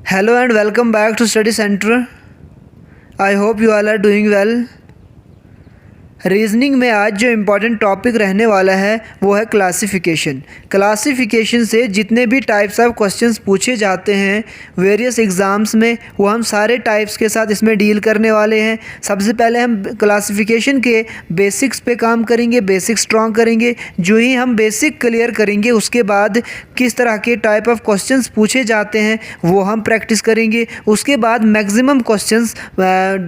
Hello and welcome back to Study Center. I hope you all are doing well. Reasoning में आज जो important topic रहने वाला है वो है क्लासिफिकेशन। क्लासिफिकेशन से जितने भी टाइप्स ऑफ क्वेश्चंस पूछे जाते हैं वेरियस एग्ज़ाम्स में वो हम सारे टाइप्स के साथ इसमें डील करने वाले हैं। सबसे पहले हम क्लासिफिकेशन के बेसिक्स पे काम करेंगे, बेसिक स्ट्रॉन्ग करेंगे। जो ही हम बेसिक क्लियर करेंगे उसके बाद किस तरह के टाइप ऑफ क्वेश्चंस पूछे जाते हैं वो हम प्रैक्टिस करेंगे। उसके बाद मैक्सिमम क्वेश्चंस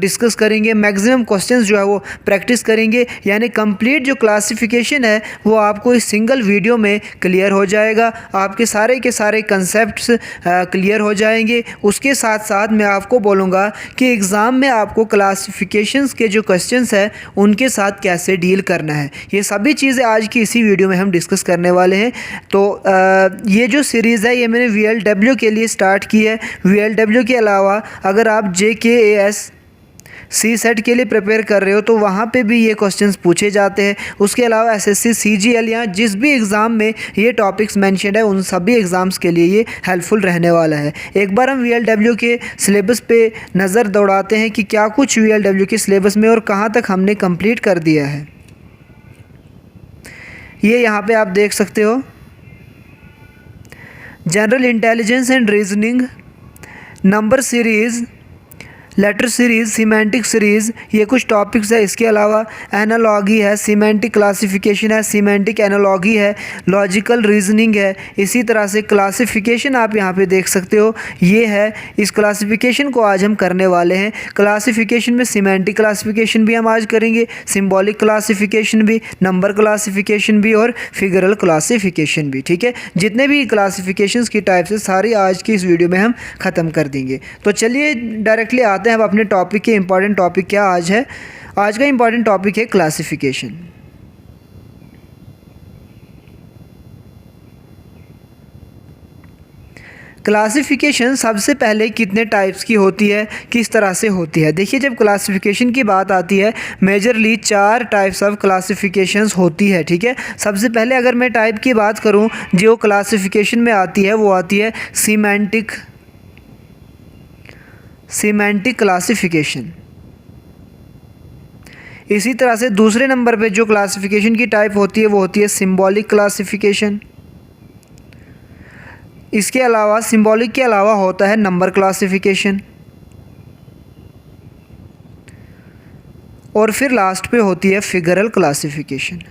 डिस्कस करेंगे, मैक्सिमम क्वेश्चंस जो है वो प्रैक्टिस करेंगे। यानी कंप्लीट जो क्लासिफिकेशन है वो आपको इस सिंगल वीडियो में क्लियर हो जाएगा। आपके सारे के सारे कंसेप्ट्स क्लियर हो जाएंगे। उसके साथ साथ मैं आपको बोलूँगा कि एग्ज़ाम में आपको क्लासिफिकेशंस के जो क्वेश्चंस हैं उनके साथ कैसे डील करना है, ये सभी चीज़ें आज की इसी वीडियो में हम डिस्कस करने वाले हैं। तो ये जो सीरीज़ है ये मैंने VLW के लिए स्टार्ट की है। VLW के अलावा अगर आप JKAS CSET के लिए प्रिपेयर कर रहे हो तो वहाँ पे भी ये क्वेश्चंस पूछे जाते हैं। उसके अलावा SSC CGL या जिस भी एग्ज़ाम में ये टॉपिक्स मेंशन है उन सभी एग्ज़ाम्स के लिए ये हेल्पफुल रहने वाला है। एक बार हम VLW के सिलेबस पे नज़र दौड़ाते हैं कि क्या कुछ VLW के सिलेबस में और कहाँ तक हमने कंप्लीट कर दिया है। ये यहाँ पे आप देख सकते हो, general intelligence and reasoning, number series, letter series, semantic series, ये कुछ टॉपिक्स है। इसके अलावा एनालॉगी है, सीमेंटिक क्लासिफिकेशन है, सीमेंटिक एनालॉगी है, लॉजिकल रीजनिंग है। इसी तरह से क्लासिफिकेशन आप यहाँ पे देख सकते हो, ये है। इस क्लासिफिकेशन को आज हम करने वाले हैं। क्लासिफिकेशन में सीमेंटिक क्लासिफिकेशन भी हम आज करेंगे, सिंबॉलिक क्लासिफिकेशन भी, नंबर क्लासिफिकेशन भी और फिगरल क्लासिफिकेशन भी। ठीक है, जितने भी क्लासिफिकेशंस की टाइप्स है सारी आज की इस वीडियो में हम ख़त्म कर देंगे। तो चलिए डायरेक्टली आते हैं अब अपने टॉपिक के। इंपॉर्टेंट टॉपिक क्या आज है? आज का इंपॉर्टेंट टॉपिक है क्लासिफिकेशन। क्लासिफिकेशन सबसे पहले कितने टाइप्स की होती है, किस तरह से होती है? देखिए, जब क्लासिफिकेशन की बात आती है मेजरली 4 टाइप्स ऑफ क्लासिफिकेशंस होती है। ठीक है, सबसे पहले अगर मैं टाइप की बात करूं जो क्लासिफिकेशन में आती है वो आती है सीमेंटिक क्लासिफिकेशन। इसी तरह से दूसरे नंबर पे जो क्लासिफिकेशन की टाइप होती है वो होती है सिंबॉलिक क्लासिफिकेशन। इसके अलावा सिंबॉलिक के अलावा होता है नंबर क्लासिफिकेशन और फिर लास्ट पे होती है फिगरल क्लासिफिकेशन।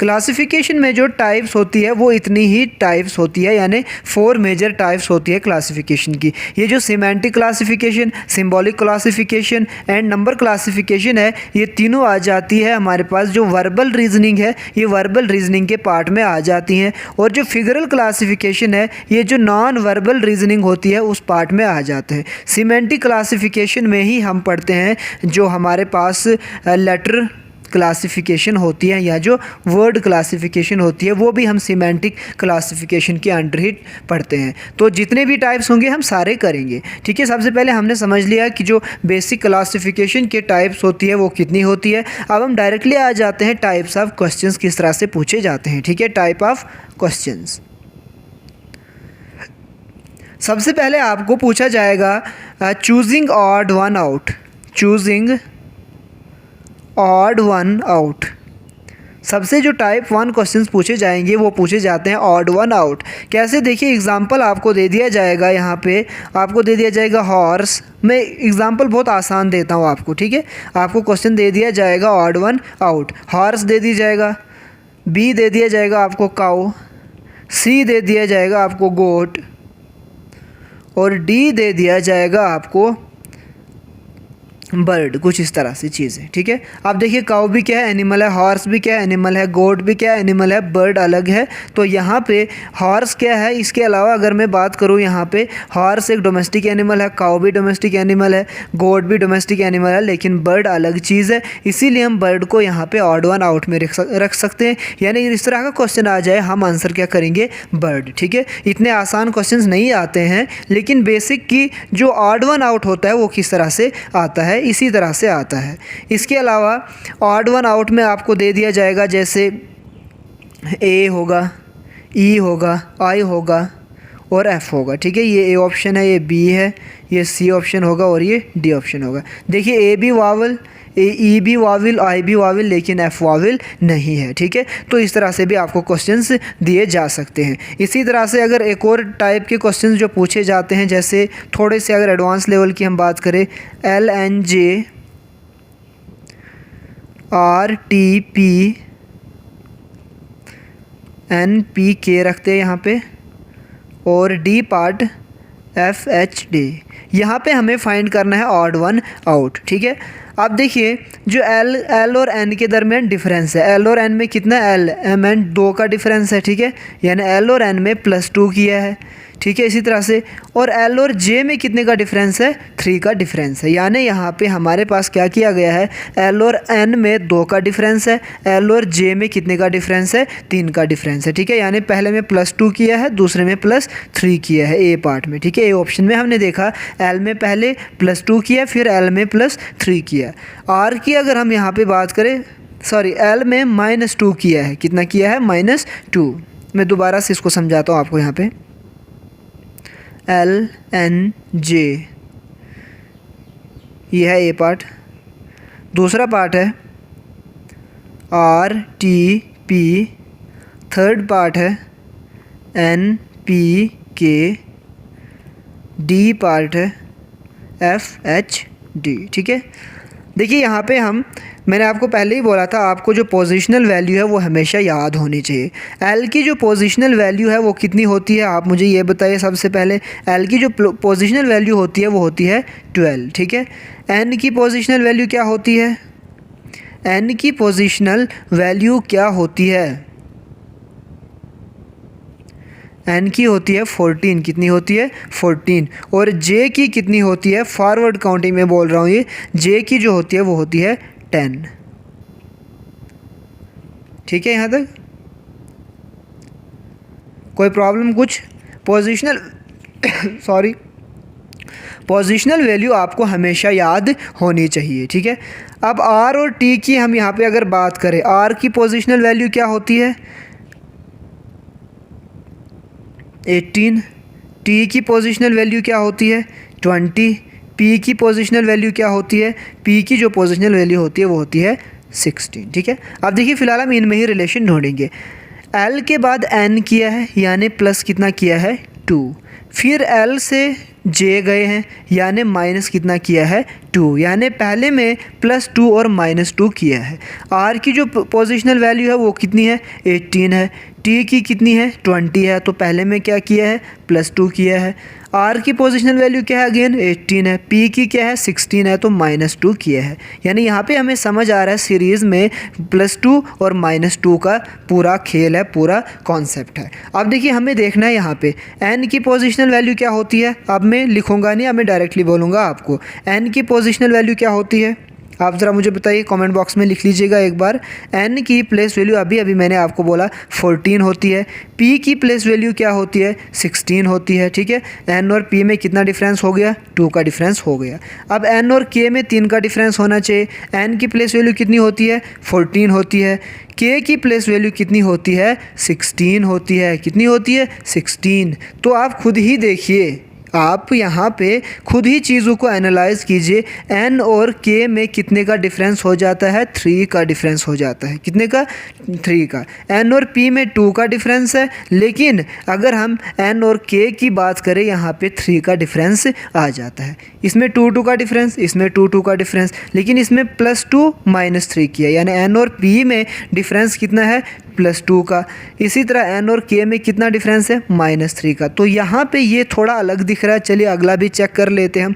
क्लासिफिकेशन में जो टाइप्स होती है वो इतनी ही टाइप्स होती है, यानी 4 मेजर टाइप्स होती है क्लासिफिकेशन की। ये जो semantic classification, symbolic classification and number classification है ये तीनों आ जाती है हमारे पास। जो वर्बल रीजनिंग है ये वर्बल रीजनिंग के पार्ट में आ जाती हैं और जो फिगरल क्लासिफिकेशन है ये जो नॉन वर्बल रीजनिंग होती है उस पार्ट में आ जाते हैं। सीमेंटिक क्लासिफिकेशन में ही हम पढ़ते हैं जो हमारे पास लेटर क्लासिफिकेशन होती है या जो वर्ड क्लासिफिकेशन होती है वो भी हम सीमेंटिक क्लासिफिकेशन के अंडर ही पढ़ते हैं। तो जितने भी टाइप्स होंगे हम सारे करेंगे। ठीक है, सबसे पहले हमने समझ लिया कि जो बेसिक क्लासिफिकेशन के टाइप्स होती है वो कितनी होती है। अब हम डायरेक्टली आ जाते हैं टाइप्स ऑफ क्वेश्चंस किस तरह से पूछे जाते हैं। ठीक है, टाइप ऑफ क्वेश्चंस। सबसे पहले आपको पूछा जाएगा choosing odd one out, choosing odd one out. सबसे जो टाइप 1 क्वेश्चंस पूछे जाएंगे वो पूछे जाते हैं ऑड वन आउट। कैसे? देखिए, एग्जांपल आपको दे दिया जाएगा, यहाँ पे आपको दे दिया जाएगा हॉर्स। मैं एग्जांपल बहुत आसान देता हूँ आपको। ठीक है, आपको क्वेश्चन दे दिया जाएगा ऑड वन आउट, हॉर्स दे दिया जाएगा, बी दे दिया जाएगा आपको काऊ, सी दे दिया जाएगा आपको गोट और डी दे दिया जाएगा आपको बर्ड। कुछ इस तरह से चीज़ें। ठीक है, आप देखिए काऊ भी क्या है, एनिमल है, हॉर्स भी क्या है, एनिमल है, गोट भी क्या है, एनिमल है, बर्ड अलग है। तो यहाँ पे हॉर्स क्या है, इसके अलावा अगर मैं बात करूँ यहाँ पे हॉर्स एक डोमेस्टिक एनिमल है, काऊ भी डोमेस्टिक एनिमल है, गोट भी डोमेस्टिक एनिमल है, लेकिन बर्ड अलग चीज़ है। इसीलिए हम बर्ड को यहाँ पे ऑड वन आउट में रख सकते हैं। यानी इस तरह का क्वेश्चन आ जाए हम आंसर क्या करेंगे, बर्ड। ठीक है, इतने आसान क्वेश्चन नहीं आते हैं, लेकिन बेसिक की जो ऑड वन आउट होता है वो किस तरह से आता है इसी तरह से आता है। इसके अलावा ऑड वन आउट में आपको दे दिया जाएगा जैसे ए होगा, ई होगा, आई होगा और एफ होगा। ठीक है, ये ए ऑप्शन है, ये बी है, ये सी ऑप्शन होगा और ये डी ऑप्शन होगा। देखिए ए भी वावल, ई भी वाविल, आई भी वाविल, लेकिन एफ वाविल नहीं है। ठीक है, तो इस तरह से भी आपको क्वेश्चंस दिए जा सकते हैं। इसी तरह से अगर एक और टाइप के क्वेश्चंस जो पूछे जाते हैं, जैसे थोड़े से अगर एडवांस लेवल की हम बात करें, L N J R T P N P के रखते हैं यहाँ पे, और D part F H D. यहाँ पे हमें फाइंड करना है ऑड वन आउट। ठीक है, अब देखिए जो एल और एन के दरमियान डिफरेंस है, एल और एन में कितना, एल एम एन 2 का डिफरेंस है। ठीक है, यानी एल और एन में +2 किया है। ठीक है, इसी तरह से, और एल और जे में कितने का डिफरेंस है, 3 का डिफरेंस है। यानी यहाँ पे हमारे पास क्या किया गया है, एल और एन में 2 का डिफरेंस है, एल और जे में कितने का डिफरेंस है, 3 का डिफरेंस है। ठीक है, यानी पहले में +2 किया है, दूसरे में +3 किया है ए पार्ट में। ठीक है, ए ऑप्शन में हमने देखा एल में पहले +2 किया, फिर एल में +3 किया। आर की अगर हम यहाँ पे बात करें, सॉरी एल में -2 किया है, कितना किया है, -2। मैं दोबारा से इसको समझाता हूँ आपको। यहाँ पे एल एन जे ये है ए पार्ट, दूसरा पार्ट है are T P, third part है एन पी के, डी पार्ट है एफ एच डी। ठीक है, देखिए यहाँ पे मैंने आपको पहले ही बोला था, आपको जो पोजीशनल वैल्यू है वो हमेशा याद होनी चाहिए। एल की जो पोजीशनल वैल्यू है वो कितनी होती है, आप मुझे ये बताइए सबसे पहले। एल की जो पोजीशनल वैल्यू होती है वो होती है 12। ठीक है, एन की पोजीशनल वैल्यू क्या होती है, एन की पोजीशनल वैल्यू क्या होती है, एन की होती है 14। कितनी होती है, 14। और जे की कितनी होती है, फॉरवर्ड काउंटिंग में बोल रहा हूँ, ये जे की जो होती है वो होती है 10। ठीक है, यहाँ तक कोई प्रॉब्लम कुछ? पोजीशनल सॉरी, पोजीशनल वैल्यू आपको हमेशा याद होनी चाहिए। ठीक है, अब आर और टी की हम यहाँ पे अगर बात करें, आर की पोजीशनल वैल्यू क्या होती है, 18। टी की पोजीशनल वैल्यू क्या होती है, 20। पी की पोजीशनल वैल्यू क्या होती है, पी की जो पोजीशनल वैल्यू होती है वो होती है 16। ठीक है, अब देखिए फ़िलहाल हम इनमें ही रिलेशन ढूंढेंगे। एल के बाद एन किया है, यानी प्लस कितना किया है, 2। फिर एल से जे गए हैं, यानी माइनस कितना किया है, 2। यानी पहले में +2 और -2 किया है। आर की जो पोजीशनल वैल्यू है वो कितनी है, 18 है। टी की कितनी है, 20 है, तो पहले में क्या किया है, +2 किया है। आर की पोजीशनल वैल्यू क्या है, अगेन 18 है। पी की क्या है, 16 है, तो -2 किया है। यानी यहाँ पे हमें समझ आ रहा है सीरीज़ में +2 और -2 का पूरा खेल है, पूरा कॉन्सेप्ट है। अब देखिए हमें देखना है यहाँ पे एन की पोजीशनल वैल्यू क्या होती है। अब मैं लिखूँगा नहीं, अब मैं डायरेक्टली बोलूँगा आपको। एन की पोजीशनल वैल्यू क्या होती है, आप ज़रा मुझे बताइए, कमेंट बॉक्स में लिख लीजिएगा एक बार। एन की प्लेस वैल्यू अभी मैंने आपको बोला 14 होती है। पी की प्लेस वैल्यू क्या होती है, 16 होती है। ठीक है, एन और पी में कितना डिफरेंस हो गया, 2 का डिफरेंस हो गया। अब एन और के में 3 का डिफरेंस होना चाहिए। एन की प्लेस वैल्यू कितनी होती है, 14 होती है। के की प्लेस वैल्यू कितनी होती है, 16 होती है। कितनी होती है, 16। तो आप खुद ही देखिए, आप यहाँ पे खुद ही चीज़ों को एनालाइज कीजिए। एन और के में कितने का डिफरेंस हो जाता है, 3 का डिफरेंस हो जाता है। कितने का, 3 का। एन और पी में 2 का डिफरेंस है, लेकिन अगर हम एन और के की बात करें, यहाँ पे 3 का डिफरेंस आ जाता है। इसमें 2 का डिफरेंस, इसमें 2 का डिफरेंस, लेकिन इसमें +2 -3 किया, यानी एन और पी में डिफरेंस कितना है, +2 का। इसी तरह एन और के में कितना डिफरेंस है, -3 का। तो यहाँ पे ये थोड़ा अलग दिख रहा है। चलिए अगला भी चेक कर लेते हैं हम।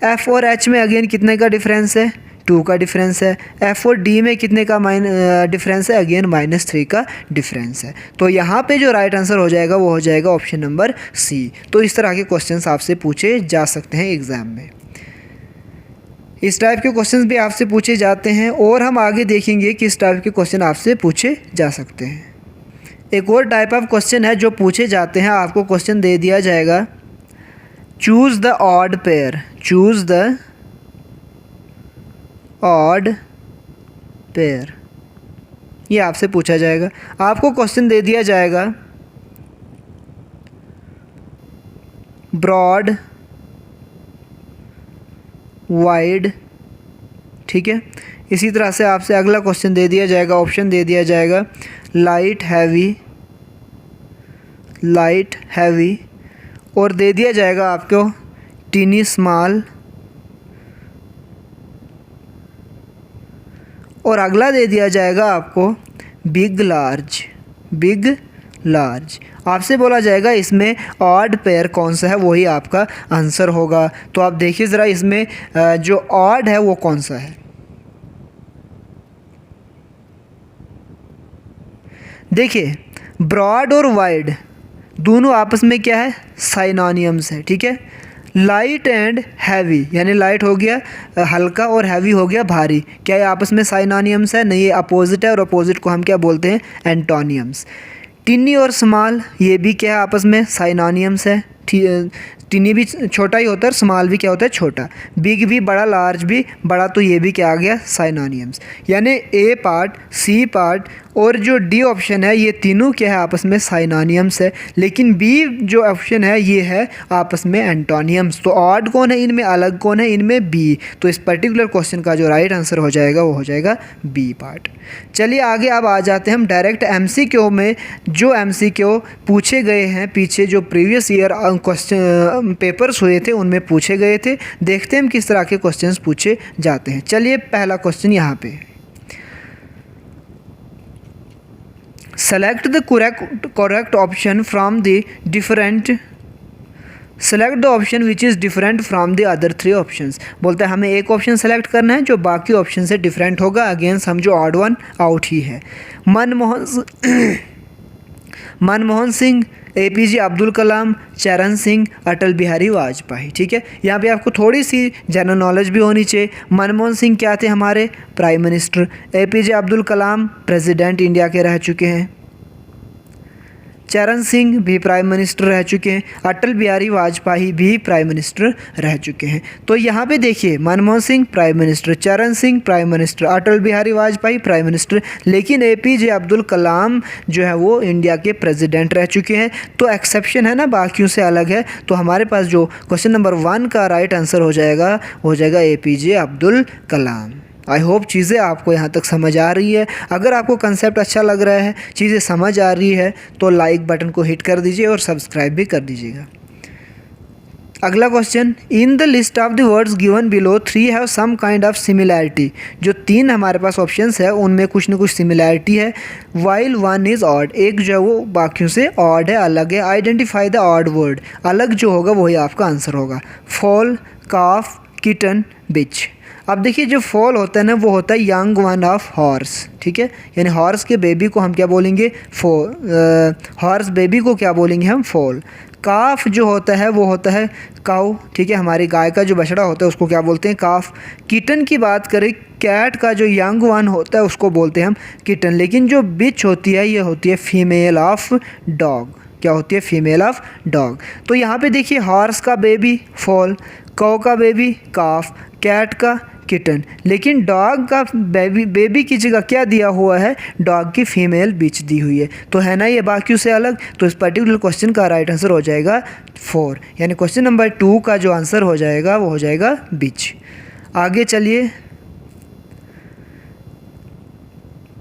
एफ और एच में अगेन कितने का डिफरेंस है, 2 का डिफरेंस है। एफ और डी में कितने का डिफरेंस है, अगेन -3 का डिफरेंस है। तो यहाँ पे जो राइट आंसर हो जाएगा वो हो जाएगा ऑप्शन नंबर सी। तो इस तरह के क्वेश्चंस आपसे पूछे जा सकते हैं एग्ज़ाम में। इस टाइप के क्वेश्चंस भी आपसे पूछे जाते हैं, और हम आगे देखेंगे कि इस टाइप के क्वेश्चन आपसे पूछे जा सकते हैं। एक और टाइप ऑफ क्वेश्चन है जो पूछे जाते हैं। आपको क्वेश्चन दे दिया जाएगा, choose the odd pair, choose the odd pair, ये आपसे पूछा जाएगा। आपको क्वेश्चन दे दिया जाएगा ब्रॉड, वाइड, ठीक है। इसी तरह से आपसे अगला क्वेश्चन दे दिया जाएगा, ऑप्शन दे दिया जाएगा लाइट, हैवी, लाइट, हैवी, और दे दिया जाएगा आपको टीनी, स्मॉल, और अगला दे दिया जाएगा आपको बिग, लार्ज, बिग, लार्ज। आपसे बोला जाएगा इसमें ऑड पेयर कौन सा है, वही आपका आंसर होगा। तो आप देखिए ज़रा इसमें जो ऑड है वो कौन सा है। देखिए ब्रॉड और वाइड दोनों आपस में क्या है, साइनोनियम्स है, ठीक है। लाइट एंड हैवी, यानी लाइट हो गया हल्का और हैवी हो गया भारी, क्या ये आपस में साइनोनियम्स है? नहीं, ये अपोजिट है, और अपोजिट को हम क्या बोलते हैं, एंटोनियम्स। टिनी और स्मॉल ये भी क्या है, आपस में साइनोनियम्स है। टिनी भी छोटा ही होता है और स्मॉल भी क्या होता है, छोटा। बिग भी बड़ा, लार्ज भी बड़ा, तो ये भी क्या आ गया, साइनोनियम्स। यानी ए पार्ट, सी पार्ट और जो डी ऑप्शन है ये तीनों क्या है, आपस में साइनोनियम्स है। लेकिन बी जो ऑप्शन है ये है आपस में एंटोनियम्स। तो ऑड कौन है इनमें, अलग कौन है इनमें, बी। तो इस पर्टिकुलर क्वेश्चन का जो राइट आंसर हो जाएगा वो हो जाएगा बी पार्ट। चलिए आगे अब आ जाते हैं हम डायरेक्ट एमसीक्यू में। जो एमसीक्यू पूछे गए हैं पीछे, जो प्रीवियस ईयर क्वेश्चन पेपर्स हुए थे उनमें पूछे गए थे, देखते हैं हम किस तरह के क्वेश्चंस पूछे जाते हैं। चलिए पहला क्वेश्चन यहाँ पे, select the correct option from the different, select the option which is different from the other 3 options. बोलते हैं हमें एक ऑप्शन सेलेक्ट करना है जो बाकी ऑप्शन से डिफरेंट होगा, अगेन समझो ऑड वन आउट ही है। मनमोहन सिंह, एपीजे अब्दुल कलाम, चरण सिंह, अटल बिहारी वाजपेयी, ठीक है। यहाँ पे आपको थोड़ी सी जनरल नॉलेज भी होनी चाहिए। मनमोहन सिंह क्या थे, हमारे prime minister. APJ Abdul Kalam president India के रह चुके हैं। चरण सिंह भी प्राइम मिनिस्टर रह चुके हैं। अटल बिहारी वाजपेयी भी प्राइम मिनिस्टर रह चुके हैं। तो यहाँ पे देखिए मनमोहन सिंह प्राइम मिनिस्टर, चरण Singh prime minister, Atal Bihari Vajpayee prime minister, लेकिन एपीजे अब्दुल कलाम जो है वो इंडिया के प्रेसिडेंट रह चुके हैं। तो एक्सेप्शन है ना, बाकियों से अलग है। तो हमारे पास जो क्वेश्चन नंबर 1 का राइट आंसर हो जाएगा APJ Abdul Kalam. I hope चीज़ें आपको यहाँ तक समझ आ रही है। अगर आपको कंसेप्ट अच्छा लग रहा है, चीज़ें समझ आ रही है, तो लाइक बटन को हिट कर दीजिए और सब्सक्राइब भी कर दीजिएगा। अगला question, in the list of the words given below 3 have some kind of similarity. जो 3 हमारे पास ऑप्शंस है उनमें कुछ न कुछ सिमिलैरिटी है। वाइल 1 इज़ ऑड, एक जो है वो बाकियों से ऑड है, अलग है। आइडेंटिफाई द ऑड वर्ड, अलग जो होगा वही आपका आंसर होगा। फॉल, काफ, किटन, बिच। अब देखिए जो फॉल होता है ना वो होता है यंग वन ऑफ हॉर्स, ठीक है। यानी हॉर्स के बेबी को हम क्या बोलेंगे, हॉर्स बेबी को क्या बोलेंगे हम, फॉल। काफ जो होता है वो होता है काऊ, ठीक है। हमारी गाय का जो बछड़ा होता है उसको क्या बोलते हैं, काफ। किटन की बात करें, कैट का जो यंग वन होता है उसको बोलते हैं हम किटन। लेकिन जो बिच होती है ये होती है फीमेल ऑफ डॉग। क्या होती है, फीमेल ऑफ डॉग। तो यहाँ पे देखिए हॉर्स का बेबी फॉल, काऊ का बेबी काफ, कैट का किटन, लेकिन डॉग का बेबी की जगह क्या दिया हुआ है, डॉग की फीमेल बिच दी हुई है। तो है ना ये बाकियों से अलग। तो इस पर्टिकुलर क्वेश्चन का राइट आंसर हो जाएगा 4, यानी क्वेश्चन नंबर 2 का जो आंसर हो जाएगा वो हो जाएगा बिच। आगे चलिए,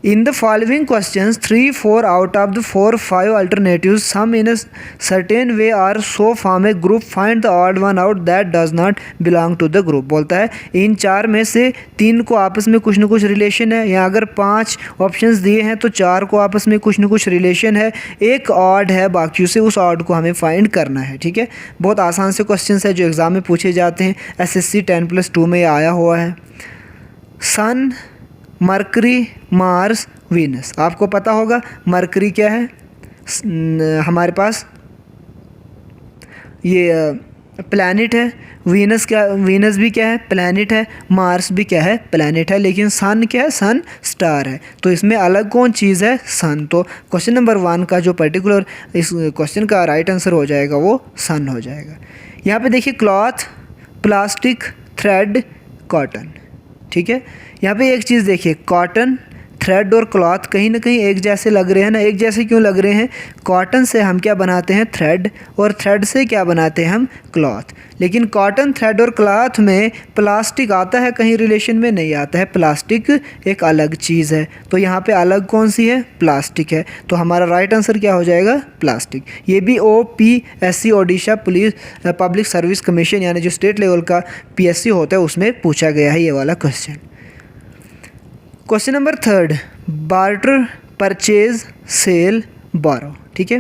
in the following questions 3, 4 out of the 4, 5 alternatives some in a certain way are so form a group, find the odd one out that does not belong to the group। बोलता है इन 4 में से 3 को आपस में कुछ न कुछ रिलेशन है, या अगर 5 ऑप्शंस दिए हैं तो 4 को आपस में कुछ न कुछ रिलेशन है, एक ऑड है बाकियों से, उस ऑड को हमें फाइंड करना है, ठीक है। बहुत आसान से क्वेश्चंस है जो एग्ज़ाम में पूछे जाते हैं। SSC 10+2 में आया हुआ है। सन, मरकरी, मार्स, वीनस। आपको पता होगा मरकरी क्या है, हमारे पास ये प्लैनेट है। वीनस भी क्या है, प्लैनेट है। मार्स भी क्या है, प्लैनेट है। लेकिन सन क्या है, सन स्टार है। तो इसमें अलग कौन चीज़ है, सन। तो क्वेश्चन नंबर 1 का जो पर्टिकुलर इस क्वेश्चन का राइट आंसर हो जाएगा वो सन हो जाएगा। यहाँ पे देखिए क्लॉथ, प्लास्टिक, थ्रेड, कॉटन, ठीक है। यहाँ पे एक चीज़ देखिए, कॉटन, थ्रेड और क्लॉथ कहीं ना कहीं एक जैसे लग रहे हैं ना। एक जैसे क्यों लग रहे हैं? कॉटन से हम क्या बनाते हैं? थ्रेड। और थ्रेड से क्या बनाते हैं हम? क्लॉथ। लेकिन कॉटन, थ्रेड और क्लॉथ में प्लास्टिक आता है कहीं रिलेशन में? नहीं आता है। प्लास्टिक एक अलग चीज़ है। तो यहाँ पे अलग कौन सी है? प्लास्टिक है। तो हमारा राइट आंसर क्या हो जाएगा? प्लास्टिक। ये भी OPSC Odisha police public service commission यानी जो स्टेट लेवल का PSC होता है उसमें पूछा गया है ये वाला question. Question number 3, barter, purchase, sale, borrow. ठीक है,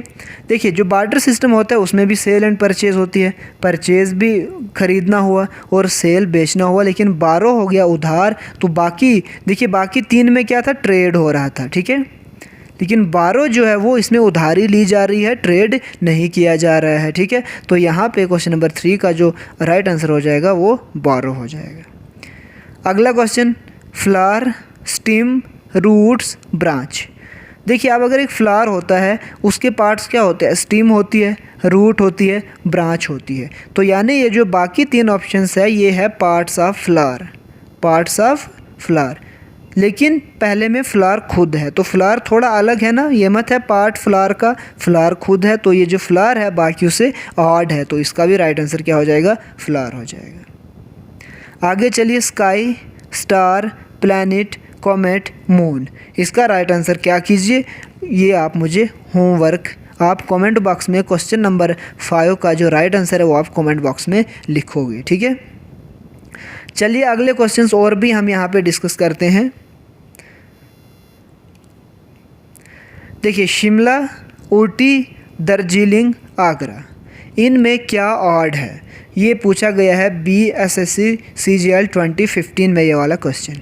देखिए जो बार्टर सिस्टम होता है उसमें भी सेल एंड परचेज होती है। परचेज भी खरीदना हुआ और सेल बेचना हुआ, लेकिन बारो हो गया उधार। तो बाकी देखिए, बाकी 3 में क्या था? ट्रेड हो रहा था। ठीक है, लेकिन बारो जो है वो इसमें उधारी ली जा रही है, ट्रेड नहीं किया जा रहा है। ठीक है, तो यहाँ पे क्वेश्चन नंबर 3 का जो राइट आंसर हो जाएगा वो बारो हो जाएगा। अगला question, flower, stem, roots, branch. देखिए, अब अगर एक फ्लावर होता है उसके पार्ट्स क्या होते हैं? स्टिम होती है, रूट होती है, ब्रांच होती है। तो यानी ये जो बाकी 3 ऑप्शंस है ये है parts of flower, parts of flower. लेकिन पहले में फ्लावर खुद है, तो फ्लावर थोड़ा अलग है ना, ये मत है पार्ट फ्लावर का, फ्लावर खुद है। तो ये जो फ्लावर है बाकी से ऑड है, तो इसका भी राइट आंसर क्या हो जाएगा? फ्लावर हो जाएगा। आगे चलिए, sky, star, planet, comet, moon. इसका राइट आंसर क्या कीजिए, ये आप मुझे होमवर्क आप कमेंट बॉक्स में क्वेश्चन नंबर 5 का जो राइट आंसर है वो आप कमेंट बॉक्स में लिखोगे। ठीक है, चलिए अगले क्वेश्चंस और भी हम यहाँ पे डिस्कस करते हैं। देखिए, शिमला, ऊटी, दार्जिलिंग, आगरा, इनमें क्या ऑड है? ये पूछा गया है BSSC CGL 2015 में ये वाला क्वेश्चन।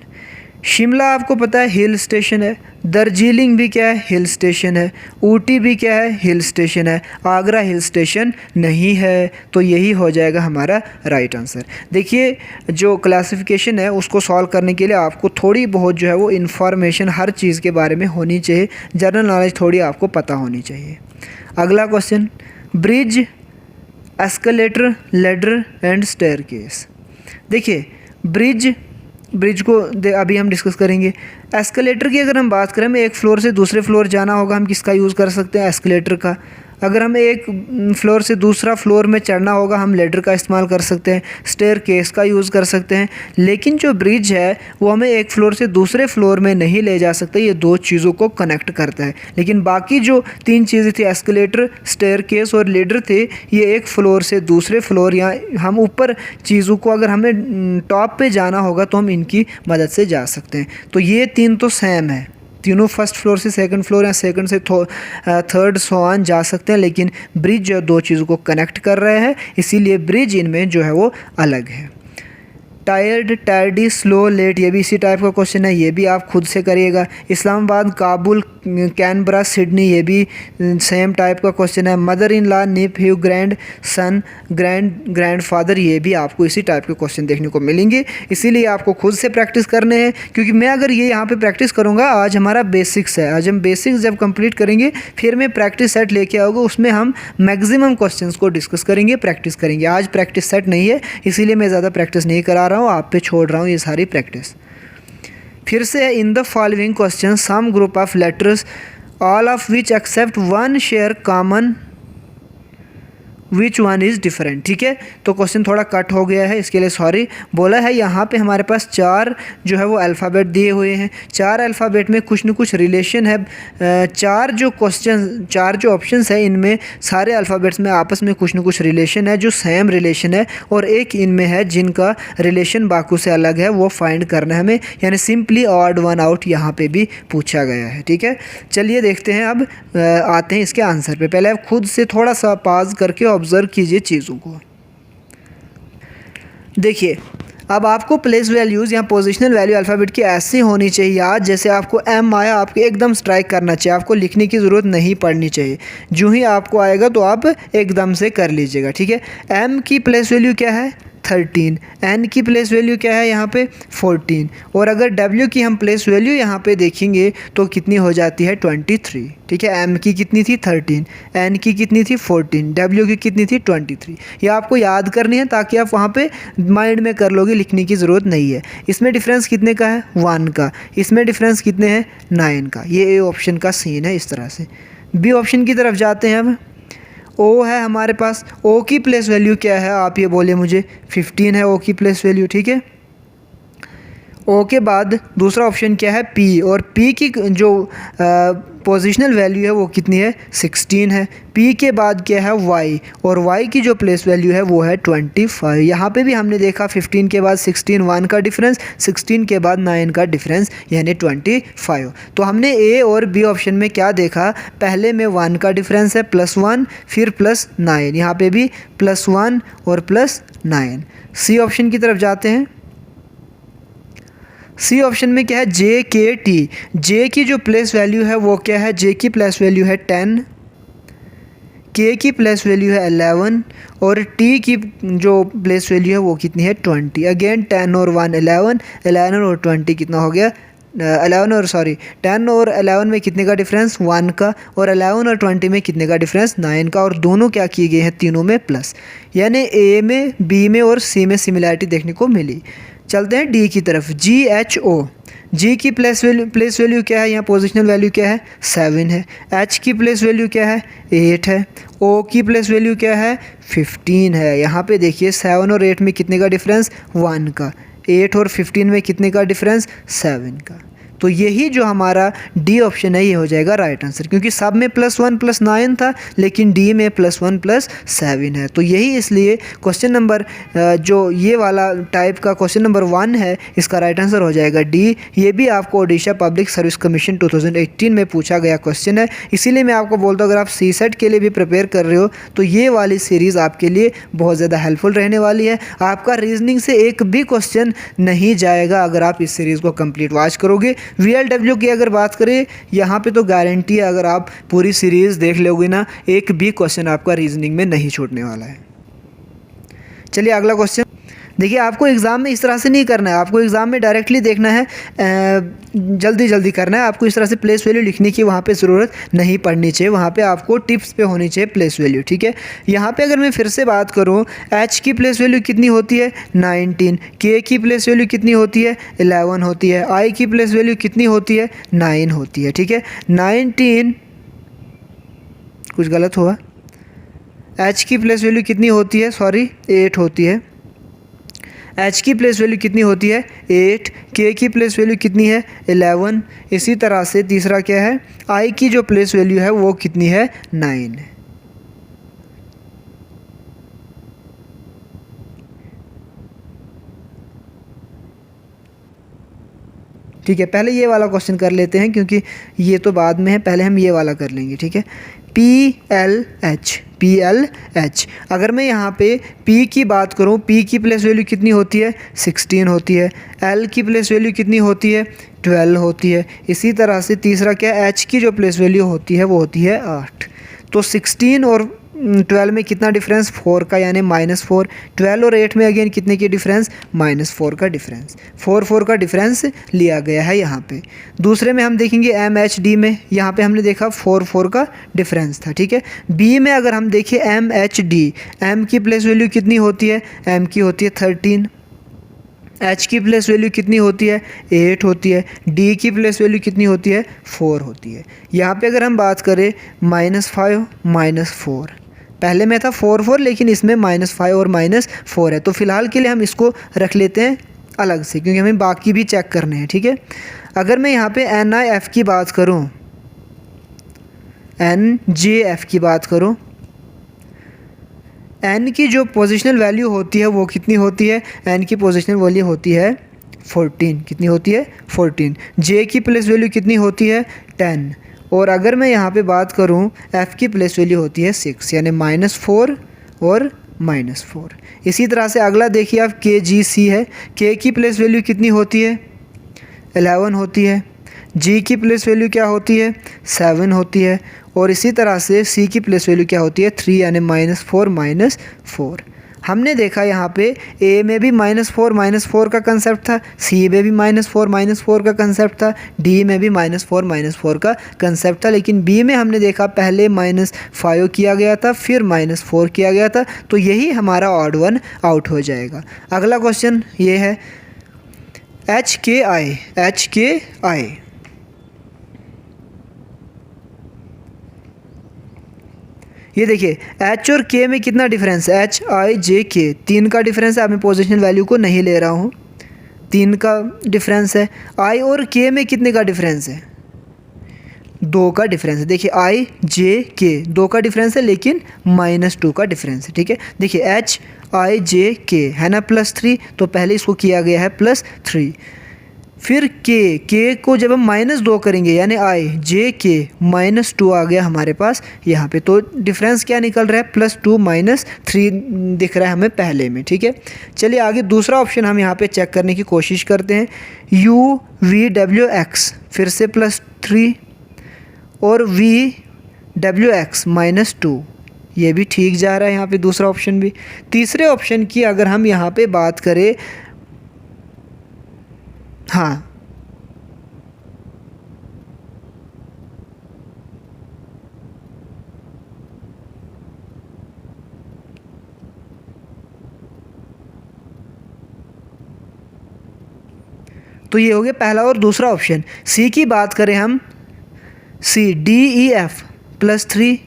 शिमला आपको पता है हिल स्टेशन है, दार्जिलिंग भी क्या है? हिल स्टेशन है, ऊटी भी क्या है? हिल स्टेशन है, आगरा हिल स्टेशन नहीं है। तो यही हो जाएगा हमारा राइट आंसर। देखिए, जो क्लासिफिकेशन है उसको सॉल्व करने के लिए आपको थोड़ी बहुत जो है वो इन्फॉर्मेशन हर चीज़ के बारे में होनी चाहिए, जनरल नॉलेज थोड़ी आपको पता होनी चाहिए। अगला question, bridge, escalator, ladder and staircase. देखिए, ब्रिज को अभी हम डिस्कस करेंगे। एस्केलेटर की अगर हम बात करें, हमें एक फ्लोर से दूसरे फ्लोर जाना होगा, हम किसका यूज़ कर सकते हैं? एस्केलेटर का। अगर हमें एक फ्लोर से दूसरा फ्लोर में चढ़ना होगा, हम लैडर का इस्तेमाल कर सकते हैं, स्टेयरकेस का यूज़ कर सकते हैं। लेकिन जो ब्रिज है वो हमें एक फ्लोर से दूसरे फ्लोर में नहीं ले जा सकते, ये 2 चीज़ों को कनेक्ट करता है। लेकिन बाकी जो 3 चीज़ें थी, एस्केलेटर, स्टेयरकेस और लैडर थे, ये एक फ्लोर से दूसरे फ्लोर या हम ऊपर चीज़ों को अगर हमें टॉप पे जाना होगा तो हम इनकी मदद से जा सकते हैं। तो ये 3 तो सेम है, तीनों फर्स्ट फ्लोर से सेकंड फ्लोर या सेकंड से थर्ड सो ऑन जा सकते हैं। लेकिन ब्रिज जो 2 चीज़ों को कनेक्ट कर रहे हैं, इसीलिए ब्रिज इनमें जो है वो अलग है। टायर्ड, टायर्डी, स्लो, लेट, ये भी इसी टाइप का क्वेश्चन है, ये भी आप खुद से करिएगा। इस्लामाबाद, काबुल, कैनबरा, सिडनी, ये भी सेम टाइप का क्वेश्चन है। Mother in law, nephew, grandson, grandfather, ये भी आपको इसी टाइप के क्वेश्चन देखने को मिलेंगे। इसीलिए आपको खुद से प्रैक्टिस करने हैं, क्योंकि मैं अगर ये यहाँ पे प्रैक्टिस करूँगा, आज हमारा बेसिक्स है, आज हम बेसिक्स जब कंप्लीट करेंगे फिर मैं प्रैक्टिस सेट लेके आऊँगा, उसमें हम मैक्सिमम क्वेश्चंस को डिस्कस करेंगे, प्रैक्टिस करेंगे। आज प्रैक्टिस सेट नहीं है, इसीलिए मैं ज़्यादा प्रैक्टिस नहीं करा रहा हूँ, आप पे छोड़ रहा हूँ ये सारी प्रैक्टिस। फिर से in the following question some group of letters all of which except one share common which one is different. ठीक है, तो क्वेश्चन थोड़ा कट हो गया है, इसके लिए सॉरी। बोला है यहाँ पे हमारे पास 4 जो है वो अल्फ़ाबेट दिए हुए हैं, 4 अल्फ़ाबेट में कुछ न कुछ रिलेशन है। 4 जो ऑप्शंस है इनमें सारे अल्फ़ाबेट्स में आपस में कुछ न कुछ रिलेशन है, जो सेम रिलेशन है, और एक इनमें है जिनका रिलेशन बाकी से अलग है, वो फाइंड करना है हमें, यानी सिंपली ऑड वन आउट यहाँ पे भी पूछा गया है। ठीक है, चलिए देखते हैं, अब आते हैं इसके आंसर पे। पहले आप खुद से थोड़ा सा पॉज करके ऑब्जर्व कीजिए चीज़ों को। देखिए, अब आपको प्लेस वैल्यूज़ या पोजिशनल वैल्यू अल्फ़ाबेट की ऐसी होनी चाहिए, आज जैसे आपको M आया आपको एकदम स्ट्राइक करना चाहिए, आपको लिखने की ज़रूरत नहीं पड़नी चाहिए, जो ही आपको आएगा तो आप एकदम से कर लीजिएगा। ठीक है, M की प्लेस वैल्यू क्या है? 13, n की प्लेस वैल्यू क्या है यहाँ पे 14, और अगर w की हम प्लेस वैल्यू यहाँ पे देखेंगे तो कितनी हो जाती है 23। ठीक है, m की कितनी थी 13, n की कितनी थी 14, w की कितनी थी 23। ये आपको याद करनी है ताकि आप वहाँ पे माइंड में कर लोगे, लिखने की ज़रूरत नहीं है। इसमें डिफरेंस कितने का है 1 का, इसमें डिफरेंस कितने हैं 9 का। ये ए ऑप्शन का सीन है। इस तरह से बी ऑप्शन की तरफ जाते हैं अब। ओ है हमारे पास, ओ की प्लेस वैल्यू क्या है आप ये बोले मुझे, 15 है ओ की प्लेस वैल्यू। ठीक है, ओ के बाद दूसरा ऑप्शन क्या है पी, और पी की जो पोजिशनल वैल्यू है वो कितनी है 16 है। पी के बाद क्या है वाई, और वाई की जो प्लेस वैल्यू है वो है 25। यहाँ पे भी हमने देखा 15 के बाद 16 1 का डिफरेंस, 16 के बाद 9 का डिफरेंस यानी 25। तो हमने ए और बी ऑप्शन में क्या देखा, पहले में 1 का डिफरेंस है +1, फिर +9, यहाँ पे भी +1 और +9। सी ऑप्शन की तरफ जाते हैं। सी ऑप्शन में क्या है JKT, जे की जो प्लेस वैल्यू है वो क्या है, जे की प्लेस वैल्यू है 10, के की प्लेस वैल्यू है 11, और टी की जो प्लेस वैल्यू है वो कितनी है 20। अगेन 10 और 1 11, 11 और 20 कितना हो गया 10 और 11 में कितने का डिफरेंस 1 का, और 11 और 20 में कितने का डिफरेंस 9 का, और दोनों क्या किए गए हैं तीनों में प्लस, यानी ए में बी में और सी में सिमिलैरिटी देखने को मिली। चलते हैं डी की तरफ। GHO, जी की प्लेस वैल्यू क्या है, यहाँ पोजिशनल वैल्यू क्या है 7 है। एच की प्लेस वैल्यू क्या है 8 है। ओ की प्लेस वैल्यू क्या है 15 है। यहाँ पे देखिए 7 और 8 में कितने का डिफरेंस 1 का, 8 और 15 में कितने का डिफरेंस 7 का। तो यही जो हमारा डी ऑप्शन है ये हो जाएगा राइट आंसर, क्योंकि सब में +1 +9 था लेकिन डी में +1 +7 है। तो यही इसलिए क्वेश्चन नंबर जो ये वाला टाइप का क्वेश्चन नंबर 1 है इसका राइट आंसर हो जाएगा डी। ये भी आपको ओडिशा पब्लिक सर्विस कमीशन 2018 में पूछा गया क्वेश्चन है, इसीलिए मैं आपको बोलता हूँ अगर आप CSET के लिए भी प्रिपेयर कर रहे हो तो ये वाली सीरीज़ आपके लिए बहुत ज़्यादा हेल्पफुल रहने वाली है। आपका रीजनिंग से एक भी क्वेश्चन नहीं जाएगा अगर आप इस सीरीज़ को कंप्लीट वॉच करोगे। VLW की अगर बात करें यहाँ पे तो गारंटी है, अगर आप पूरी सीरीज़ देख लोगे ना एक भी क्वेश्चन आपका रीजनिंग में नहीं छूटने वाला है। चलिए अगला क्वेश्चन देखिए, आपको एग्ज़ाम में इस तरह से नहीं करना है, आपको एग्ज़ाम में डायरेक्टली देखना है, जल्दी करना है। आपको इस तरह से प्लेस वैल्यू लिखने की वहाँ पे ज़रूरत नहीं पड़नी चाहिए, वहाँ पे आपको टिप्स पे होनी चाहिए प्लेस वैल्यू। ठीक है, यहाँ पे अगर मैं फिर से बात करूँ, एच की प्लेस वैल्यू कितनी होती है 19, के की प्लेस वैल्यू कितनी होती है 11 होती है, आई की प्लेस वैल्यू कितनी होती है 9 होती है। ठीक है, 19 कुछ गलत हुआ, एच की प्लेस वैल्यू कितनी होती है 8 होती है। एच की प्लेस वैल्यू कितनी होती है 8, के की प्लेस वैल्यू कितनी है 11। इसी तरह से तीसरा क्या है, आई की जो प्लेस वैल्यू है वो कितनी है 9। ठीक है, पहले ये वाला क्वेश्चन कर लेते हैं क्योंकि ये तो बाद में है, पहले हम ये वाला कर लेंगे। ठीक है, PLH, अगर मैं यहाँ पे P की बात करूँ, P की प्लेस वैल्यू कितनी होती है 16 होती है। L की प्लेस वैल्यू कितनी होती है 12 होती है। इसी तरह से तीसरा क्या, H की जो प्लेस वैल्यू होती है वो होती है 8। तो 16 और 12 में कितना डिफरेंस 4 का, यानी -4। 12 और 8 में अगेन कितने की डिफरेंस -4 का डिफरेंस, 4 का डिफरेंस लिया गया है यहाँ पे। दूसरे में हम देखेंगे MHD में, यहाँ पे हमने देखा 4 का डिफरेंस था। ठीक है, B में अगर हम देखें MHD, M की प्लेस वैल्यू कितनी होती है, M की होती है 13, H की प्लेस वैल्यू कितनी होती है 8 होती है, D की प्लेस वैल्यू कितनी होती है 4 होती है। यहाँ पे अगर हम बात करें -5 -4, पहले में था 4 लेकिन इसमें -5 और -4 है, तो फिलहाल के लिए हम इसको रख लेते हैं अलग से क्योंकि हमें बाकी भी चेक करने हैं। ठीक है, अगर मैं यहाँ पे NIF की बात करूँ, NJF की बात करूँ, N की जो पोजिशनल वैल्यू होती है वो कितनी होती है, N की पोजिशनल वैल्यू होती है 14, कितनी होती है 14। J की प्लेस वैल्यू कितनी होती है 10, और अगर मैं यहाँ पे बात करूँ F की प्लेस वैल्यू होती है 6, यानी -4 और -4। इसी तरह से अगला देखिए आप KGC है, K की प्लेस वैल्यू कितनी होती है 11 होती है। G की प्लेस वैल्यू क्या होती है 7 होती है, और इसी तरह से C की प्लेस वैल्यू क्या होती है 3, यानी -4 -4। हमने देखा यहाँ पे ए में भी -4 का कंसेप्ट था, सी में भी -4 का कंसेप्ट था, डी में भी -4 का कंसेप्ट था, लेकिन बी में हमने देखा पहले -5 किया गया था, फिर -4 किया गया था, तो यही हमारा ऑड वन आउट हो जाएगा। अगला क्वेश्चन ये है HKI। ये देखिए H और K में कितना डिफरेंस है, HIJK 3 का डिफरेंस है। अब मैं पोजीशन वैल्यू को नहीं ले रहा हूँ, 3 का डिफरेंस है। I और K में कितने का डिफरेंस है, 2 का डिफरेंस है। देखिए IJK 2 का डिफरेंस है, लेकिन -2 का डिफरेंस है। ठीक है, देखिए HIJK है ना +3, तो पहले इसको किया गया है +3। फिर K को जब हम -2 करेंगे यानी IJK -2 आ गया हमारे पास यहाँ पे, तो डिफरेंस क्या निकल रहा है, +2 -3 दिख रहा है हमें पहले में। ठीक है, चलिए आगे दूसरा ऑप्शन हम यहाँ पे चेक करने की कोशिश करते हैं। UVWX फिर से +3 और VWX -2, ये भी ठीक जा रहा है यहाँ पे दूसरा ऑप्शन भी। तीसरे ऑप्शन की अगर हम यहाँ पे बात करें, हाँ तो ये हो गया पहला और दूसरा ऑप्शन। सी की बात करें हम, CDEF +3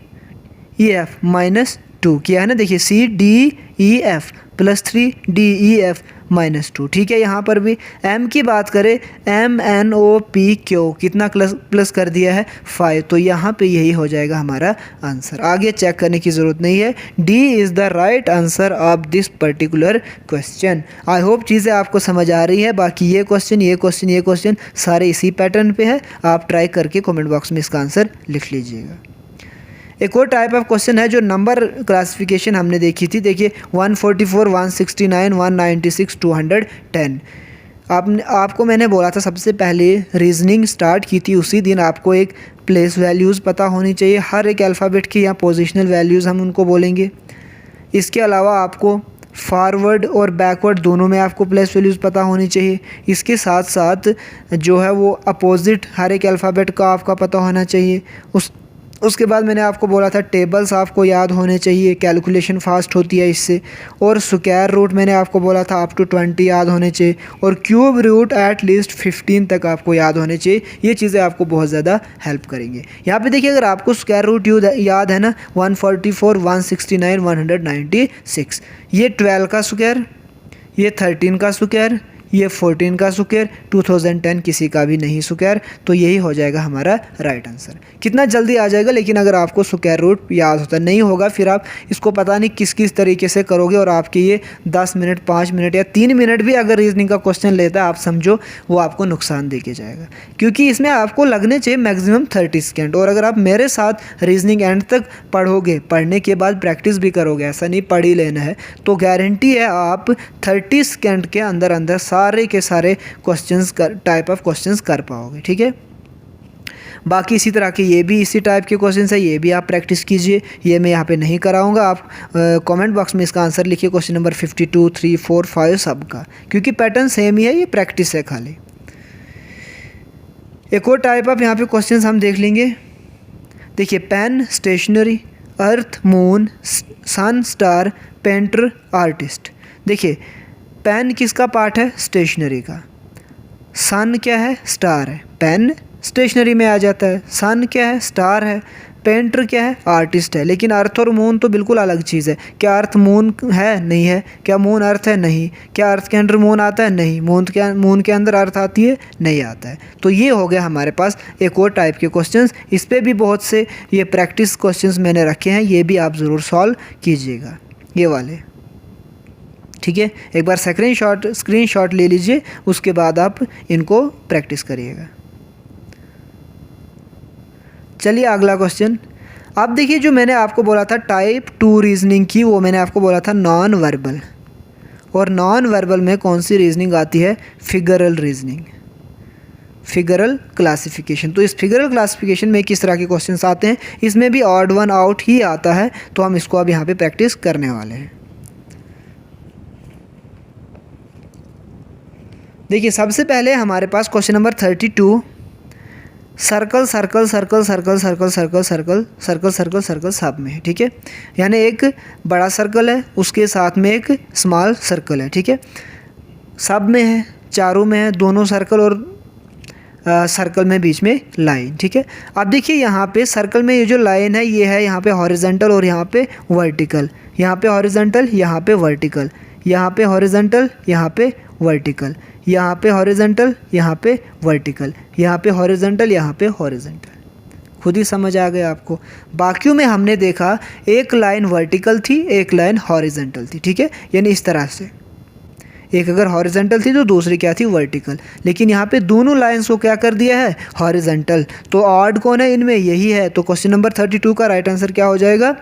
EF -2 किया है ना, देखिए CDEF +3 DEF -2। ठीक है, यहाँ पर भी M की बात करें, MNOPQ कितना प्लस कर दिया है, 5, तो यहाँ पे यही हो जाएगा हमारा आंसर। आगे चेक करने की ज़रूरत नहीं है, D is the right answer of this particular question. I hope चीज़ें आपको समझ आ रही है। बाकी ये क्वेश्चन सारे इसी पैटर्न पे है, आप ट्राई करके कमेंट बॉक्स में इसका आंसर लिख लीजिएगा। एक और टाइप ऑफ क्वेश्चन है जो नंबर क्लासिफिकेशन हमने देखी थी। देखिए 144, 169, 196, 210। आपको मैंने बोला था सबसे पहले रीजनिंग स्टार्ट की थी उसी दिन आपको एक प्लेस वैल्यूज़ पता होनी चाहिए, हर एक अल्फ़ाबेट की, या पोजिशनल वैल्यूज़ हम उनको बोलेंगे। इसके अलावा आपको फॉरवर्ड और बैकवर्ड दोनों में आपको प्लेस वैल्यूज़ पता होनी चाहिए। इसके साथ साथ जो है वो अपोजिट हर एक अल्फ़ाबेट का आपका पता होना चाहिए। उसके बाद मैंने आपको बोला था टेबल्स आपको याद होने चाहिए, कैलकुलेशन फास्ट होती है इससे। और स्क्वायर रूट मैंने आपको बोला था अप टू 20 याद होने चाहिए, और क्यूब रूट एट लीस्ट 15 तक आपको याद होने चाहिए। ये चीज़ें आपको बहुत ज़्यादा हेल्प करेंगे। यहाँ पे देखिए अगर आपको स्क्वायर रूट याद है ना, 144, 169, 196, ये 12 का स्क्वायर, ये 13 का स्क्वायर, ये 14 का स्क्वायर, 2010 किसी का भी नहीं स्क्वायर, तो यही हो जाएगा हमारा राइट आंसर। कितना जल्दी आ जाएगा, लेकिन अगर आपको स्क्वायर रूट याद होता नहीं होगा, फिर आप इसको पता नहीं किस किस तरीके से करोगे, और आपके ये 10 मिनट, 5 मिनट या 3 मिनट भी अगर रीजनिंग का क्वेश्चन लेता है, आप समझो वो आपको नुकसान दे के जाएगा, क्योंकि इसमें आपको लगने चाहिए मैक्सिमम 30 सेकेंड। और अगर आप मेरे साथ रीजनिंग एंड तक पढ़ोगे, पढ़ने के बाद प्रैक्टिस भी करोगे, ऐसा नहीं पढ़ ही लेना है, तो गारंटी है आप 30 सेकेंड के अंदर अंदर सारे के सारे क्वेश्चंस टाइप ऑफ क्वेश्चंस कर पाओगे। ठीक है, बाकी इसी तरह के ये भी इसी टाइप के क्वेश्चंस है, ये भी आप प्रैक्टिस कीजिए। ये मैं यहाँ पे नहीं कराऊंगा, आप कमेंट बॉक्स में इसका आंसर लिखिए, क्वेश्चन नंबर 52, 3, 4, 5 सब का, क्योंकि पैटर्न सेम ही है, ये प्रैक्टिस है खाली। एक और टाइप ऑफ यहाँ पे क्वेश्चंस हम देख लेंगे। देखिए पेन, स्टेशनरी, अर्थ, मून, सन, स्टार, पेंटर, आर्टिस्ट। देखिए पेन किसका पार्ट है, स्टेशनरी का। सन क्या है, स्टार है। पेन स्टेशनरी में आ जाता है। सन क्या है, स्टार है। पेंटर क्या है, आर्टिस्ट है। लेकिन अर्थ और मून तो बिल्कुल अलग चीज़ है। क्या अर्थ मून है, नहीं है। क्या मून अर्थ है, नहीं। क्या अर्थ के अंदर मून आता है, नहीं। मून के अंदर अर्थ आती है, नहीं आता है। तो ये हो गया हमारे पास एक और टाइप के क्वेश्चंस। इस पर भी बहुत से ये प्रैक्टिस क्वेश्चंस मैंने रखे हैं, ये भी आप ज़रूर सॉल्व कीजिएगा, ये वाले। ठीक है, एक बार स्क्रीनशॉट ले लीजिए, उसके बाद आप इनको प्रैक्टिस करिएगा। चलिए अगला क्वेश्चन। अब देखिए जो मैंने आपको बोला था टाइप 2 रीजनिंग की, वो मैंने आपको बोला था नॉन वर्बल। और नॉन वर्बल में कौन सी रीजनिंग आती है, फिगरल रीजनिंग, फिगरल क्लासिफिकेशन। तो इस फिगरल क्लासिफिकेशन में किस तरह के क्वेश्चंस आते हैं, इसमें भी ऑड वन आउट ही आता है, तो हम इसको अब यहाँ पे प्रैक्टिस करने वाले हैं। देखिए सबसे पहले हमारे पास question number 32, circle circle circle circle circle circle circle circle circle circle सब में है, ठीक है। यानी एक बड़ा सर्कल है, उसके साथ में एक स्मॉल सर्कल है, ठीक है। सब में है, चारों में है, दोनों सर्कल और सर्कल में बीच में लाइन, ठीक है। अब देखिए यहाँ पे सर्कल में ये जो लाइन है ये है यहाँ पे हॉरिजॉन्टल और यहाँ पे वर्टिकल, यहाँ पे हॉरिजॉन्टल, यहाँ पे वर्टिकल, यहाँ पे हॉरिजॉन्टल, यहाँ पे वर्टिकल, यहाँ पे हॉरिजॉन्टल, यहाँ पे वर्टिकल, यहाँ पे हॉरिजॉन्टल, यहाँ पे हॉरिजॉन्टल। खुद ही समझ आ गया आपको। बाकियों में हमने देखा एक लाइन वर्टिकल थी, एक लाइन हॉरिजॉन्टल थी, ठीक है। यानी इस तरह से एक अगर हॉरिजॉन्टल थी तो दूसरी क्या थी, वर्टिकल। लेकिन यहाँ पे दोनों लाइंस को क्या कर दिया है, हॉरिजॉन्टल। तो ऑड कौन है इनमें, यही है। तो क्वेश्चन नंबर 32 का राइट आंसर क्या हो जाएगा,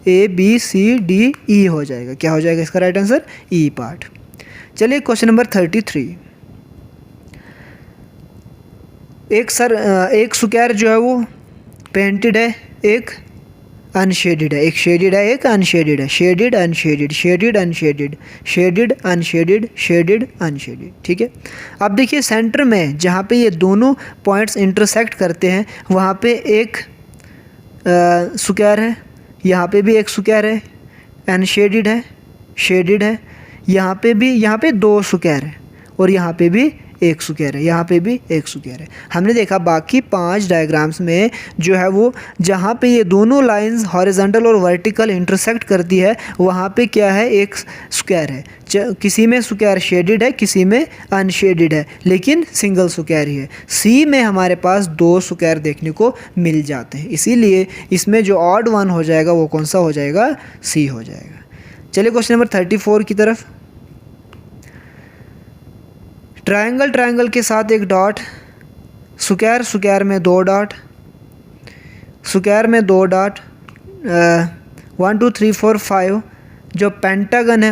ABCDE हो जाएगा। क्या हो जाएगा इसका राइट आंसर, ई पार्ट। चलिए क्वेश्चन नंबर 33, एक स्क्वायर जो है वो पेंटेड है, एक अनशेडेड है, एक शेडेड है, एक अनशेडेड है, shaded unshielded, shaded unshielded, shaded unshielded, shaded unshielded, ठीक है। अब देखिए सेंटर में जहाँ पे ये दोनों पॉइंट्स इंटरसेक्ट करते हैं वहाँ पे एक स्क्वायर है, यहाँ पे भी एक स्क्वायर है, अनशेडेड है, शेडेड है, यहाँ पे दो स्क्वायर है और यहाँ पे भी एक स्क्वायर है, यहाँ पे भी एक स्क्वायर है। हमने देखा बाकी 5 डायग्राम्स में जो है वो जहाँ पे ये दोनों लाइंस हॉरिजॉन्टल और वर्टिकल इंटरसेक्ट करती है वहाँ पे क्या है, एक स्क्वायर है। किसी में स्क्वायर शेडेड है, किसी में अनशेडेड है, लेकिन सिंगल स्क्वायर ही है। सी में हमारे पास 2 स्क्वायर देखने को मिल जाते हैं, इसीलिए इसमें जो ऑड वन हो जाएगा वो कौन सा हो जाएगा, सी हो जाएगा। चलिए क्वेश्चन नंबर 34 की तरफ। ट्रायंगल के साथ एक डॉट, स्क्वायर में 2 डॉट, स्क्वायर में 2 डॉट, 1 2 3 4 5। जो पेंटागन है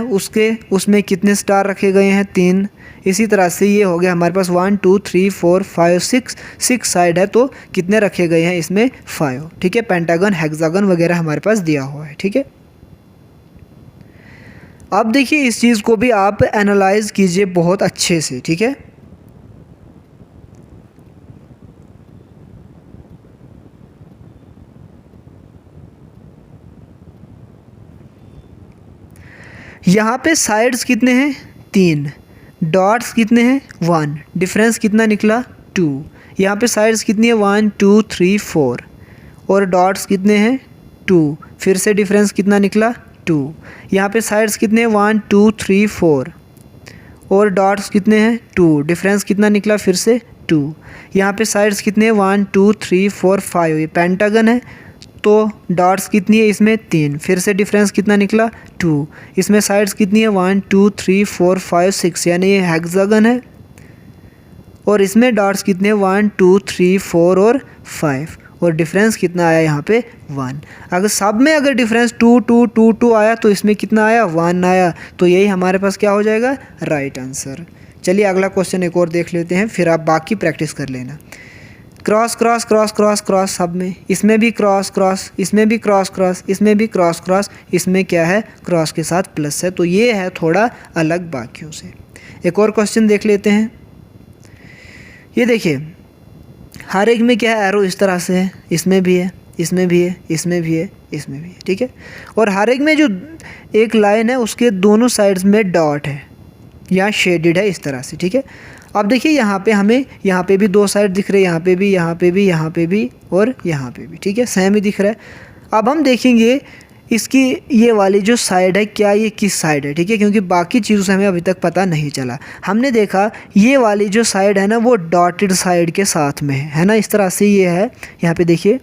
उसमें कितने स्टार रखे गए हैं, 3। इसी तरह से ये हो गया हमारे पास 1 2 3 4 5 6 साइड है तो कितने रखे गए हैं इसमें, 5, ठीक है। पेंटागन, हेक्सागन वगैरह हमारे पास दिया हुआ है, ठीक है। अब देखिए इस चीज़ को भी आप एनालाइज कीजिए बहुत अच्छे से, ठीक है। यहाँ पे साइड्स कितने हैं, 3, डॉट्स कितने हैं, 1, डिफरेंस कितना निकला, 2। यहाँ पे साइड्स कितनी है, 1 2 3 4 और डॉट्स कितने हैं, 2। फिर से डिफरेंस कितना निकला, 2। यहाँ पे साइड्स कितने हैं, 1 2 3 4 और डॉट्स कितने हैं, 2। डिफरेंस कितना निकला, फिर से 2। यहाँ पे साइड्स कितने हैं, 1 2 3 4 5। ये पेंटागन है तो डॉट्स कितनी है इसमें, 3। फिर से डिफरेंस कितना निकला, 2। इसमें साइड्स कितनी है, 1 2 3 4 5 6, यानी ये हेक्सागन है। और इसमें डॉट्स कितने, 1 2 3 4 और 5 और डिफरेंस कितना आया यहाँ पे, 1। अगर सब में अगर डिफरेंस 2 2 2 2 आया तो इसमें कितना आया, 1 आया। तो यही हमारे पास क्या हो जाएगा, राइट आंसर। चलिए अगला क्वेश्चन एक और देख लेते हैं, फिर आप बाकी प्रैक्टिस कर लेना। Cross cross cross cross cross सब में, इसमें भी क्रॉस क्रॉस, इसमें भी क्रॉस क्रॉस, इसमें भी क्रॉस क्रॉस, इसमें क्या है, क्रॉस के साथ प्लस है। तो ये है थोड़ा अलग बाकियों से। एक और क्वेश्चन देख लेते हैं। ये देखिए हर एक में क्या है, एरो इस तरह से है, इसमें भी है, इसमें भी है, इसमें भी है, इसमें भी है, ठीक है। और हर एक में जो एक लाइन है उसके दोनों साइड्स में डॉट है या शेडेड है इस तरह से, ठीक है। अब देखिए यहाँ पे हमें यहाँ पे भी 2 साइड दिख रहे हैं, यहाँ पे भी, यहाँ पे भी, यहाँ पे भी और यहाँ पे भी, ठीक है, सेम ही दिख रहा है। अब हम देखेंगे इसकी ये वाली जो साइड है क्या ये किस साइड है, ठीक है, क्योंकि बाकी चीज़ों से हमें अभी तक पता नहीं चला। हमने देखा ये वाली जो साइड है ना वो डॉटेड साइड के साथ में है ना, इस तरह से ये है। यहाँ पे देखिए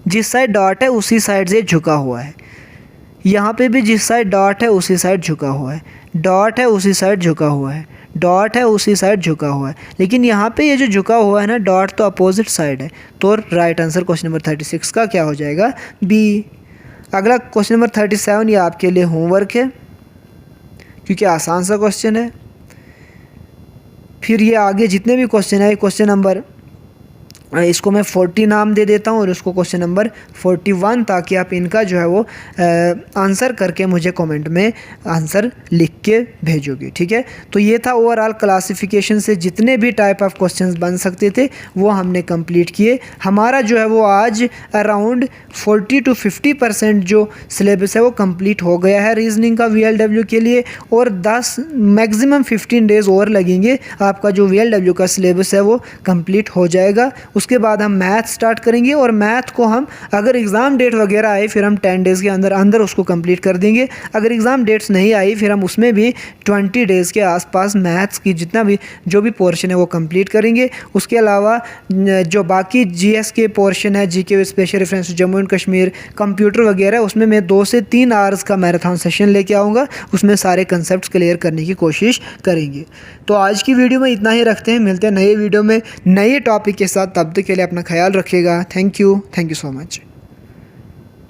जिस साइड डॉट है उसी साइड से झुका हुआ है, यहाँ पे भी जिस साइड डॉट है उसी साइड झुका हुआ है, डॉट है उसी साइड झुका हुआ है, डॉट है उसी साइड झुका हुआ है। लेकिन यहाँ पे ये जो झुका हुआ है ना डॉट तो अपोजिट साइड है। तो राइट आंसर क्वेश्चन नंबर 36 का क्या हो जाएगा, बी। अगला क्वेश्चन नंबर 37 ये आपके लिए होमवर्क है क्योंकि आसान सा क्वेश्चन है। फिर ये आगे जितने भी क्वेश्चन है क्वेश्चन नंबर इसको मैं 40 नाम दे देता हूँ और उसको क्वेश्चन नंबर 41, ताकि आप इनका जो है वो आंसर करके मुझे कमेंट में आंसर लिख के भेजोगे, ठीक है। तो ये था ओवरऑल क्लासिफिकेशन से जितने भी टाइप ऑफ क्वेश्चंस बन सकते थे वो हमने कंप्लीट किए। हमारा जो है वो आज अराउंड 40 to 50% जो सिलेबस है वो कंप्लीट हो गया है रीजनिंग का VLW के लिए, और 10 मैक्सिमम 15 डेज़ और लगेंगे, आपका जो VLW का सिलेबस है वो कंप्लीट हो जाएगा। उसके बाद हम मैथ स्टार्ट करेंगे, और मैथ को हम अगर एग्ज़ाम डेट वगैरह आए फिर हम 10 डेज़ के अंदर अंदर उसको कंप्लीट कर देंगे। अगर एग्ज़ाम डेट्स नहीं आई फिर हम उसमें भी 20 डेज़ के आसपास मैथ्स की जितना भी जो भी पोर्शन है वो कंप्लीट करेंगे। उसके अलावा जो बाकी GS के पोर्शन है, GK special reference, Jammu and Kashmir, computer वगैरह, उसमें मैं 2 से 3 आवर्स का मैराथन सेशन लेके आऊँगा, उसमें सारे कंसेप्ट क्लियर करने की कोशिश करेंगे। तो आज की वीडियो में इतना ही रखते हैं, मिलते हैं नए वीडियो में नए टॉपिक के साथ। तब तक के लिए अपना ख्याल रखिएगा। Thank you so much.